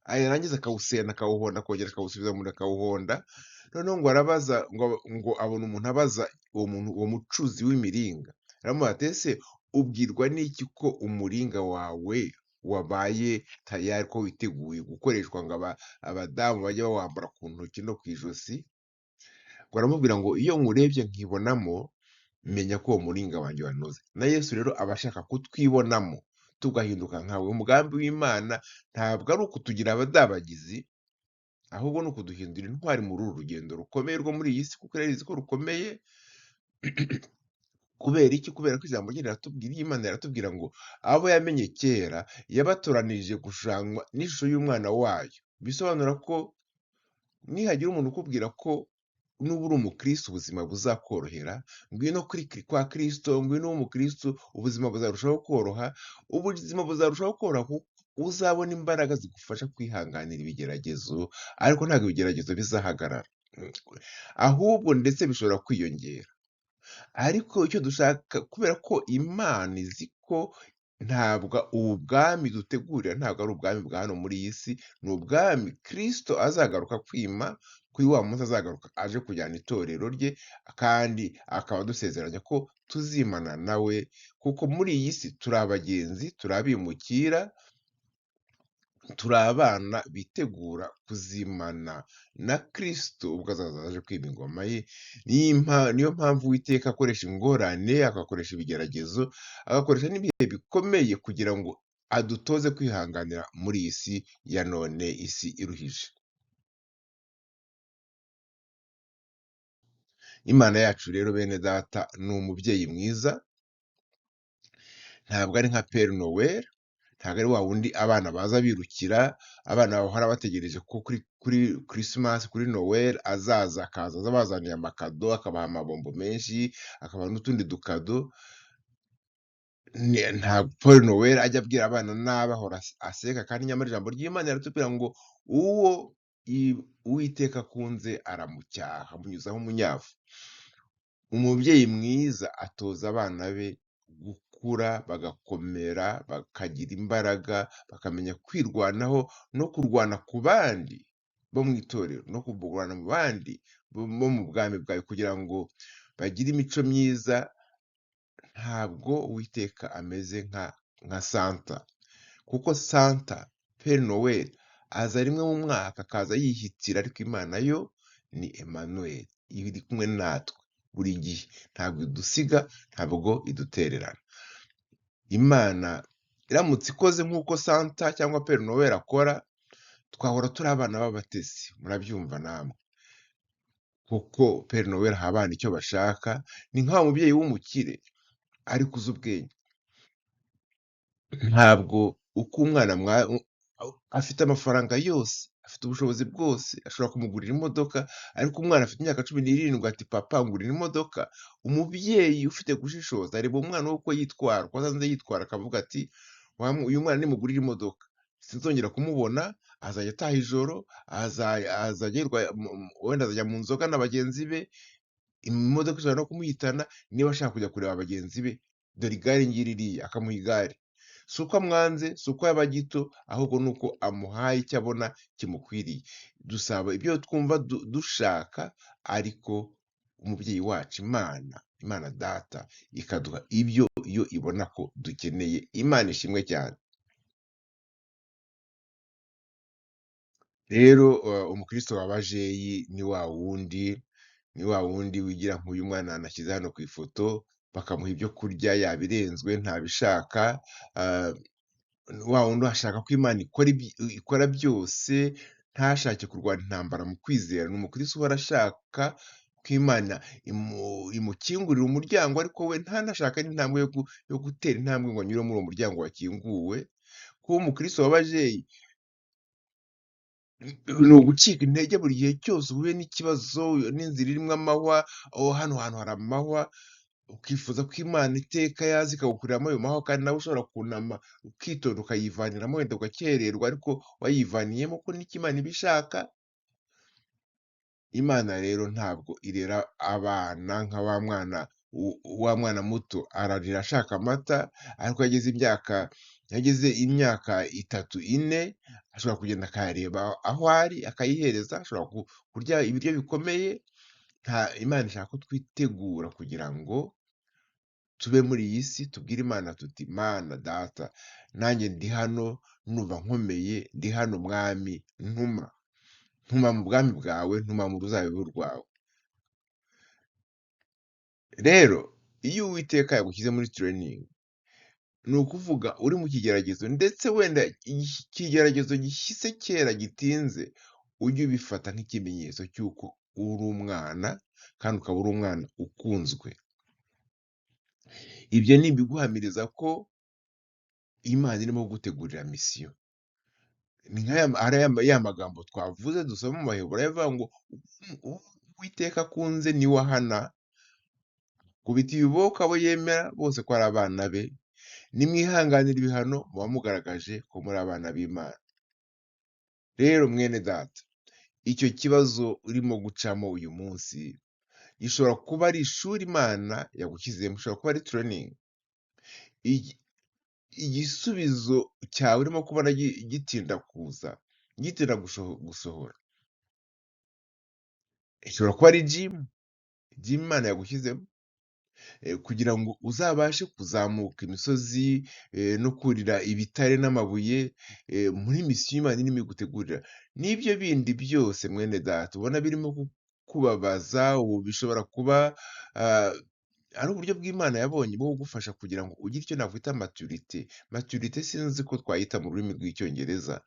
yarangiza akawusena, akawuhonda, akongera akawusubiza mu muriro akawuhonda, noneho ngo arabaza ngo abona umuntu abaza uwo mucuzi w'imiringa, aramubaza ati ese ubwirwa n'iki ko umuringa wawe wabaye tayari, ko witeguye gukoreshwa ngo abadamu bajye bawambara ku ntoki no ku ijosi? Ngo aramubwira ngo iyo nkurebye nkibonamo, menya ko uwo muringa wanjye wanoze. Na Yesu rero aba ashaka kutwibonamo tugahinduka nkawe. Umugambi w'Imana ntabwo ari ukutugira abadabagizi, ahubwo ni ukuduhindura intwari muri uru rugendo rukomeye rwo muri iyi si, kuko irabizi ko rukomeye. Kubera iki? Kubera ko ijambo rye riratubwira, Imana iratubwira ngo abo yamenye kera yabatoranirije gushushanywa n'ishusho y'umwana wayo. Bisobanura ko nihagira umuntu ukubwira ko nuba uri umukristo ubuzima buzakorohera, ngwino kwa Kristo, ngwino ube umukristo ubuzima buzarushaho koroha, ubuzima buzarushaho koroha kuko uzabona imbaraga zigufasha kwihanganira ibigeragezo, ariko ntabwo ibigeragezo bizahagarara. Ahubwo ndetse bishobora kwiyongera. Ariko icyo dushaka, kubera ko Imana izi ko ntabwo ubu bwami dutegurira ntabwo ari ubwami bwa hano muri iyi si, ni ubwami Kristo azagaruka kwima, kuri wa munsi azagaruka aje kujyana itorero rye, kandi akaba adusezeranya ko tuzimana nawe, kuko muri iyi si turi abagenzi, turi abimukira, turi abana bitegura kuzimana na Kristo ubwo azaza aje kwima ingoma ye. Niyo mpamvu Uwiteka akoresha ingorane, agakoresha ibigeragezo, agakoresha n'ibihe bikomeye kugira ngo adutoze kwihanganira muri iyi si ya none, isi iruhije. Imana yacu rero bene data ni umubyeyi mwiza, ntabwo ari nka Père Noël, ntabwo ari wa wundi abana baza birukira, abana bahora bategereje ko kuri Christmas, kuri Noel azaza, akaza abazaniye amakado, akabaha amabombo menshi, akabaha n'utundi dukado. Ntabwo Paul Noel ajya abwira abana nabi, ahora aseka, kandi nyamara ijambo ry'Imana riratubwira ngo uwo Uwiteka akunze aramucyaha, amunyuzaho umunyafu. Umubyeyi mwiza atoza abana be gukura, bagakomera, bakagira imbaraga, bakamenya kwirwanaho no kurwana ku bandi bo mu itorero, no kurwana mu bandi bo mu bwami bwawe, kugira ngo bagire imico myiza. Ntabwo Uwiteka ameze nka Santa, kuko Santa, Père Noël, aza rimwe mu mwaka, akaza yihitira, ariko Imana yo ni Emmanuel, iba iri kumwe natwe buri gihe, ntabwo idusiga, ntabwo idutererana. Imana iramutse ikoze nk'uko Santa cyangwa Père Noël akora, twahora turi abana b'abatesi, murabyumva namwe. Kuko Père Noël aha abana icyo bashaka, ni nka wa mubyeyi w'umukire ariko uzi ubwenge. Ntabwo uko umwana afite amafaranga yose, afite ubushobozi bwose, ashobora kumugurira imodoka, ariko umwana afite imyaka 17 ati papa ngurira imodoka. Umubyeyi ufite gushishoza areba umwana we uko yitwara, uko asanze yitwara, akavuga ati uyu mwana nimugurira imodoka sinzongera kumubona, azajya ataha ijoro, wenda azajya mu nzoga na bagenzi be, imodoka ishobora no kumuhitana. Niba ashaka kujya kureba bagenzi be, dore igare ngiririya, akamuha igare. Si uko amwanze, si uko yaba gito, ahubwo ni uko amuhaye icyo abona kimukwiriye. Dusaba ibyo twumva dushaka, ariko umubyeyi wacu Imana Data ikaduha ibyo yo ibona ko dukeneye. Imana ishimwe cyane. Rero umukristo w'abajeyi ni wa wundi wigira nk'uyu mwana nashyize hano ku ifoto, bakamuha ibyo kurya yabirenzwe, ntabishaka. Wa wundi ashaka ko Imana ikora byose, ntashake kurwana intambara mu kwizera. Ni umukristo uhora ashaka ko Imana imukingurira umuryango, ariko we ntanashaka n'intambwe yo gutera intambwe ngo anyure muri uwo muryango wakinguwe. Kuba umukristo w'abajeyi ni ugucika intege buri gihe cyose uhuye n'ikibazo, n'inzira irimo amahwa, hano hantu hari amahwa, ukifuza ko Imana iteka yaza ikagukuriramo ayo mahwa, kandi nawe ushobora kunama ukitonda ukayivaniramo, wenda ugakererwa ariko wayivaniyemo kuko niko Imana ibishaka. Imana rero ntabwo irera abana nka wa mwana muto ararira ashaka amata, ariko yageze imyaka 3, 4 ashobora kugenda akayareba aho ari akayihereza, ashobora kurya ibiryo bikomeye. Imana ishaka ko twitegura kugira ngo tube muri iyi si, tubwire Imana tuti: "Mana Data, nanjye ndi hano, ndumva nkomeye, ndi hano Mwami, ntuma mu bwami bwawe, ntuma mu ruzabibu rwawe." Rero iyo Uwiteka yagushyize muri training, ni ukuvuga uri mu kigeragezo, ndetse wenda ikigeragezo gishyize kera gitinze, ujye ubifata nk'ikimenyetso cy'uko uri umwana, kandi ukaba uri umwana ukunzwe. Ibyo ni ibiguhamiriza ko Imana irimo kugutegurira misiyo. Ni ya magambo twavuze dusoma mu Baheburayo avuga ngo Uwiteka akunze niwe ahana, kubita ibiboko abo yemera bose ko ari abana be, nimwihanganira ibihano muba mugaragaje ko muri abana b'Imana. Rero mwene data, icyo kibazo urimo gucamo uyu munsi gishobora kuba ari ishuri Imana yagushyizemo, gishobora kuba ari training. Igisubizo cyawe urimo kubona gitinda kuza, gitinda gusohora, ishobora kuba ari gym Imana yagushyizemo, kugira ngo uzabashe kuzamuka imisozi, no kurira ibitare n'amabuye, muri misiyo Imana irimo igutegurira. N'ibyo bindi byose mwene data ubona birimo kukubabaza, ubu bishobora kuba ari uburyo bw'Imana yabonye bwo kugufasha kugira ngo ugire icyo nakwita maturité. Maturité sinzi ko twayita mu rurimi rw'Icyongereza,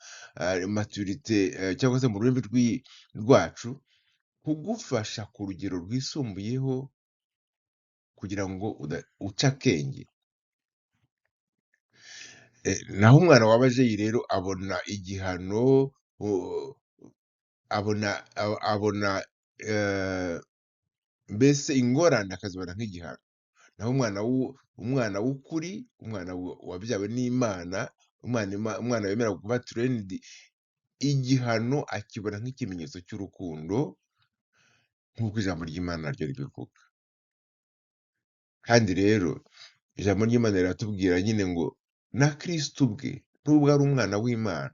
maturité cyangwa se mu rurimi rwacu, kugufasha ku rugero rwisumbuyeho kugira ngo uce akenge. Naho umwana w'abajeyi rero abona igihano, abona mbese ingorane akazibona nk'igihano. Naho umwana w'ukuri, umwana wabyawe n'Imana, umwana wemera kuba trained, igihano akibona nk'ikimenyetso cy'urukundo, nk'uko ijambo ry'Imana naryo ribivuga. Kandi rero ijambo ry'Imana riratubwira nyine ngo na Kristo ubwe nubwo ari umwana w'Imana,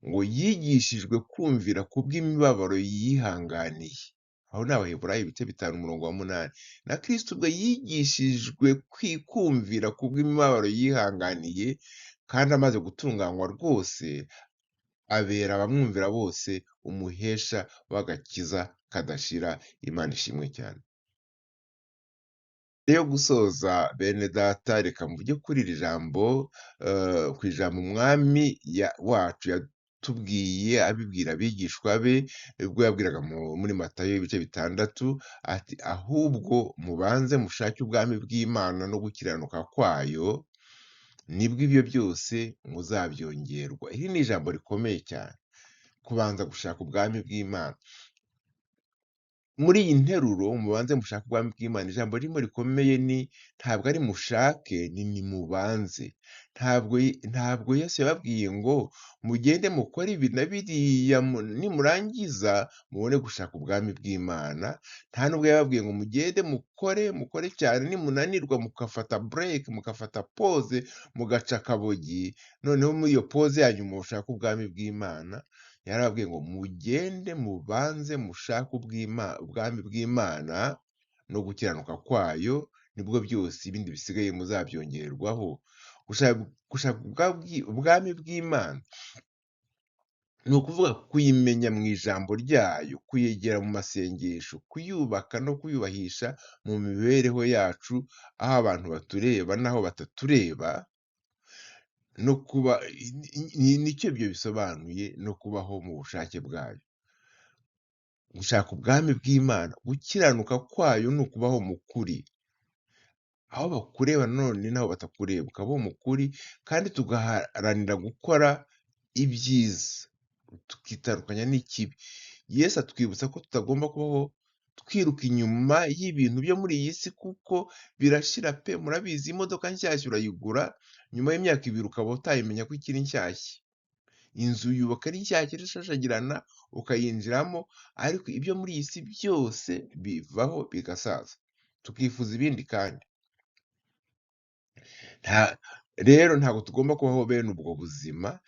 ngo yigishijwe kumvira kubw'imibabaro yihanganiye. Aho ni Abaheburayo 5:8. Na Kristo ubwe yigishijwe kumvira kubw'imibabaro yihanganiye, kandi amaze gutunganywa rwose, abera abamwumvira bose umuhesha w'agakiza kadashira. Imana ishimwe cyane. Yo gusoza bene data, reka mvuge kuri iri jambo, ku ijambo umwami wacu yatubwiye abibwira abigishwa be, ubwo yabwiraga muri Matayo 6, ati: "Ahubwo mubanze mushake ubwami bw'Imana no gukiranuka kwayo, nibwo ibyo byose muzabyongerwa." Iri ni ijambo rikomeye cyane, kubanza gushaka ubwami bw'Imana. Muri iyi nteruro mubanze mushake ubwami bw'Imana, ijambo ririmo rikomeye ntabwo ari mushake, ni nimubanze. Ntabwo Yesu yababwiye ngo mugende mukore ibi na biriya, nimurangiza mubone gushaka ubwami bw'Imana. Nta nubwo yababwiye ngo mugende mukore cyane, nimunanirwa mugafata break, mugafata pause, mugaca akabogi, noneho muri iyo pause yanyu mushaka ubwami bw'Imana. Yarababwiye ngo mugende mubanze mushake ubwami bw'Imana no gukiranuka kwayo, nibwo byose ibindi bisigaye muzabyongererwaho. Gushaka ubwami bw'Imana ni ukuvuga kuyimenya mu ijambo ryayo, kuyegera mu masengesho, kuyubaka no kuyubahisha mu mibereho yacu, aho abantu batureba n'aho batatureba, no kuba nicyo ibyo bisobanuye, no kubaho mu bushake bwayo. Gushaka ubwami bw'Imana, gukiranuka kwayo ni ukubaho mu kuri, aho bakureba none n'aho batakureba, ukabaho mu kuri, kandi tugaharanira gukora ibyiza. tukitandukanya n'ikibi. Yesu atwibutsa ko tutagomba kubaho twiruka inyuma y'ibintu byo muri iyi si kuko birashira pe! Murabizi imodoka nshyashya urayigura, nyuma y'imyaka 2 ukaba utayimenya ko ikiri nshyashya. Inzu uyubaka ari nshyashya irashashagirana ukayinjiramo, ariko ibyo muri iyi si byose bivaho bigasaza. Tukifuza ibindi kandi. Rero ntabwo tugomba kubaho bene ubwo buzima,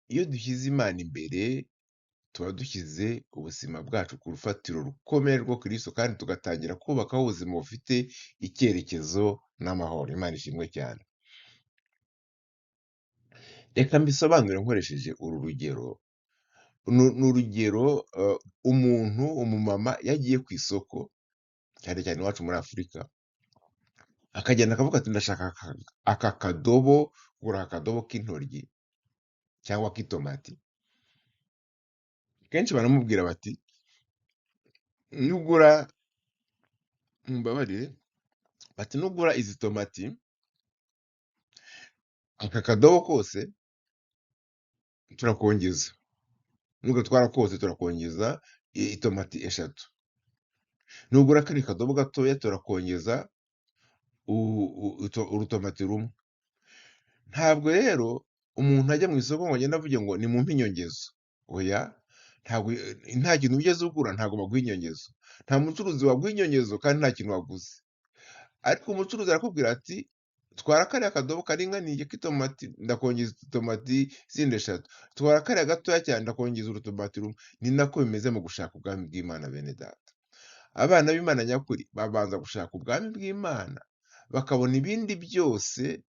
iyo dushyize Imana imbere, tuba dushyize ubuzima bwacu ku rufatiro rukomeye rwo Kristo kandi tugatangira kubakaho ubuzima bufite icyerekezo n'amahoro. Imana ishimwe cyane. Reka mbisobanure nkoresheje uru rugero. Ni urugero, umumama iyo agiye ku isoko, cyane cyane iwacu muri Afurika, akagenda akavuga ati ndashaka aka kadobo, kugura akadobo k'intoryi cyangwa k'itomati. Kenshi baramubwira bati nugura, mumbabarire, bati nugura izi tomati, aka kadobo kose turakongeza. Nugatwara kose turakongeza itomati 3. Nugura kari kadobo gatoya turakongeza urutomati rumwe. Ntabwo rero umuntu ajya mu isoko ngo agende avuge ngo nimumpe inyongezo. Oya, ntabwo, nta kintu wigeze ugura ntabwo baguha inyongezo. Nta mucuruzi waguha inyongezo kandi nta kintu waguze. Ariko umucuruzi arakubwira ati twara kariya kadobo karinganiye k'itomati, ndakongeza itomati zindi 3. Twara kariya gatoya cyane, ndakongeza urutomati rumwe. Ni nako bimeze mu gushaka ubwami bw'Imana bene data. Abana b'Imana nyakuri babanza gushaka ubwami bw'Imana, bakabona ibindi byose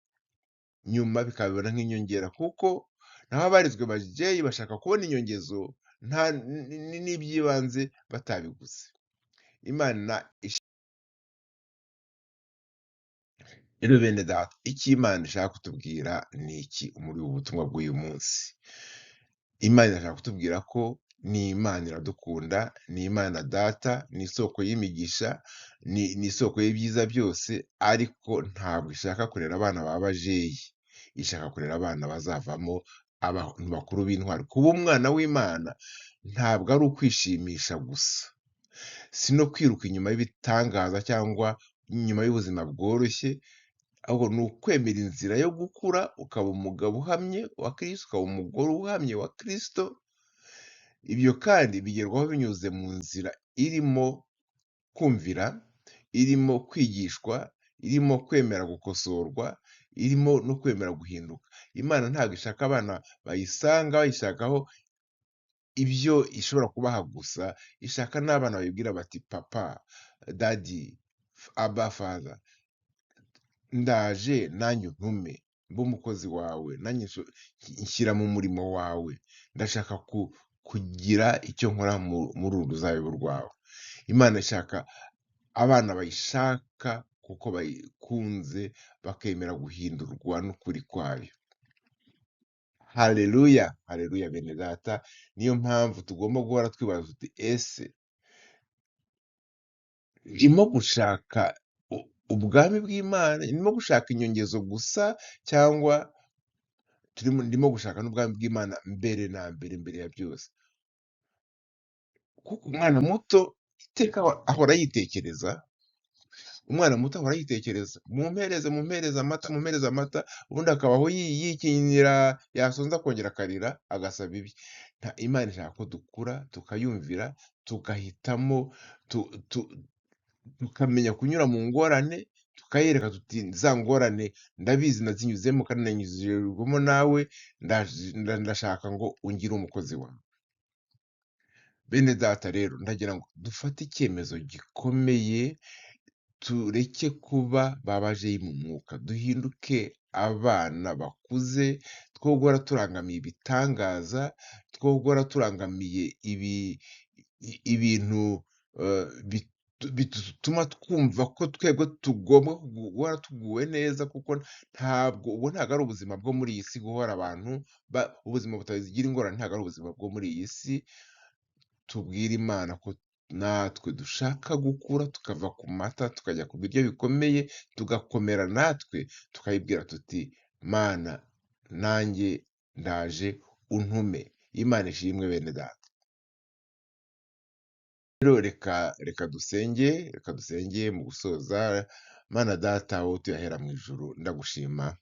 nyuma bikabibona nk'inyongera, kuko naho abarizwe bajeyi bashaka kubona inyongezo n'iby'ibanze batabiguze. Imana rero bene data, icyo Imana ishaka kutubwira ni iki muri ubu butumwa bw'uyu munsi? Imana irashaka kutubwira ko ni Imana iradukunda, ni Imana Data, ni isoko y'imigisha, ni isoko y'ibyiza byose, ariko ntabwo ishaka kurera abana ba bajeyi. Ishaka kurera abana bazavamo abantu bakuru b'intwari. Kuba umwana w'Imana ntabwo ari ukwishimisha gusa, si no kwiruka inyuma y'ibitangaza cyangwa inyuma y'ubuzima bworoshye, ahubwo ni ukwemera inzira yo gukura, ukaba umugabo uhamye wa Kristo, ukaba umugore uhamye wa Kristo. Ibyo kandi bigerwaho binyuze mu nzira irimo kumvira, irimo kwigishwa, irimo kwemera gukosorwa, irimo no kwemera guhinduka. Imana ntabwo ishaka abana bayisanga bayishakaho ibyo ishobora kubaha gusa, ishaka n'abana bayibwira bati papa, dadi, aba father, ndaje nanjye untume mbe umukozi wawe, nanjye nshyira mu murimo wawe. Ndashaka kugira icyo nkora muri uru ruzabibu rwawe. Imana ishaka abana bayishaka kuko bayikunze, bakemera guhindurwa n'ukuri kwayo. Haleluya, haleluya bene data. Niyo mpamvu tugomba guhora twibaza tuti ese ndimo gushaka ubwami bw'Imana, ndimo gushaka inyongezo gusa, cyangwa ndimo gushaka n'ubwami bw'Imana mbere na mbere, mbere ya byose? Kuko umwana muto iteka ahora yitekereza, umwana muto ahora yitekereza, mumpereze amata, ubundi akabaho yikinira, yasonza akongera akarira, agasaba ibi. Imana ishaka ko dukura, tukayumvira, tugahitamo, tukamenya kunyura mu ngorane, tukayereka tuti za ngorane ndabizi nazinyuzemo kandi nanyuzemo nawe, ndashaka ngo ungire umukozi wawe. Bene data rero, ndagira ngo dufate icyemezo gikomeye, tureke kuba babajeyi mu mwuka, duhinduke abana bakuze, two guhora turangamiye ibitangaza, two guhora turangamiye ibintu bituma twumva ko twebwe tugomba guhora tuguwe neza, kuko ntabwo ari ubuzima bwo muri iyi si guhora abantu ubuzima butagira ingorane. Ntabwo ari ubuzima bwo muri iyi si. Tubwire Imana ko natwe dushaka gukura, tukava ku mata tukajya ku biryo bikomeye, tugakomera natwe, tukayibwira tuti Mana nanjye ndaje untume. Imana ishimwe bene data. Rero reka dusenge mu gusoza. Mana data wowe utuye ahera mu ijuru, ndagushima,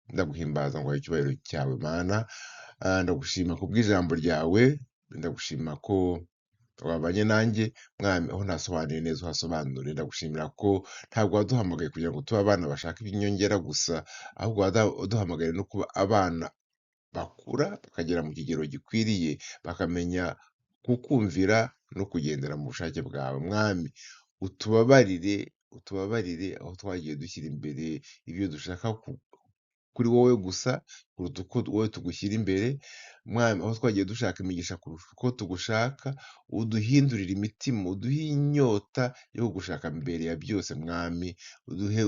ndaguhimbaza ngo wahe icyubahiro cyawe Mana. Ndagushima kubw'ijambo ryawe, ndagushima ko wabanye nanjye mwami, aho ntasobanuye neza uhasobanure. Ndagushimira ko ntabwo waduhamagaye kugira ngo tube abana bashaka inyongera gusa, ahubwo waduhamagaye no kuba abana bakura bakagera mu kigero gikwiriye, bakamenya kukumvira no kugendera mu bushake bwawe. Mwami utubabarire aho twagiye dushyira imbere ibyo dushaka kuri wowe gusa kuruta uko wowe tugushyira imbere. Mwami aho twagiye dushaka imigisha kurusha uko tugushaka, uduhindurire imitima, uduhe inyota yo kugushaka mbere ya byose Mwami, uduhe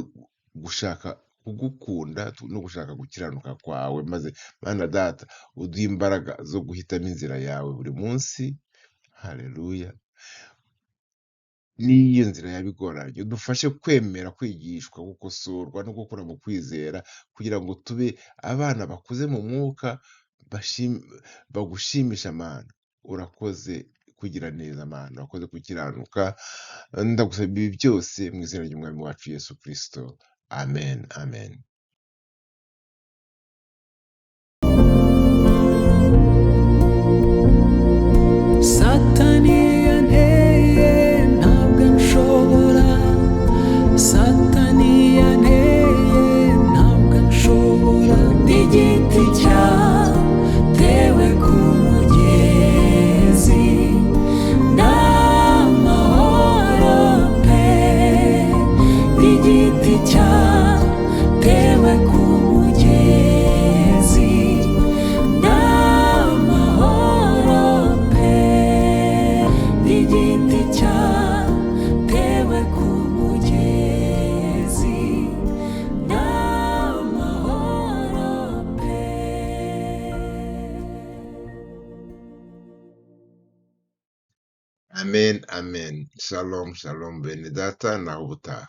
gushaka kugukunda no gushaka gukiranuka kwawe, maze Mana data uduhe imbaraga zo guhitamo inzira yawe buri munsi. Haleluya. N'iyo nzira yaba igoranye, udufashe kwemera kwigishwa, gukosorwa no gukura mu kwizera, kugira ngo tube abana bakuze mu mwuka, bagushimisha Mana. Urakoze kugira neza Mana, urakoze gukiranuka. Ndagusaba ibi byose mu izina ry'Umwami wacu Yesu Kristo. Amen, amen. Satani yanteye ntabwo nshobora, Satani yanteye ntabwo nshobora, igiti cyatewe ku mugezi n'amahoro pe, igiti cyatewe ku mugezi n'amahoro pe, igiti cyatewe ku mugezi n'amahoro pe. Amen, amen. Shalom, shalom bene data, naho ubutaha.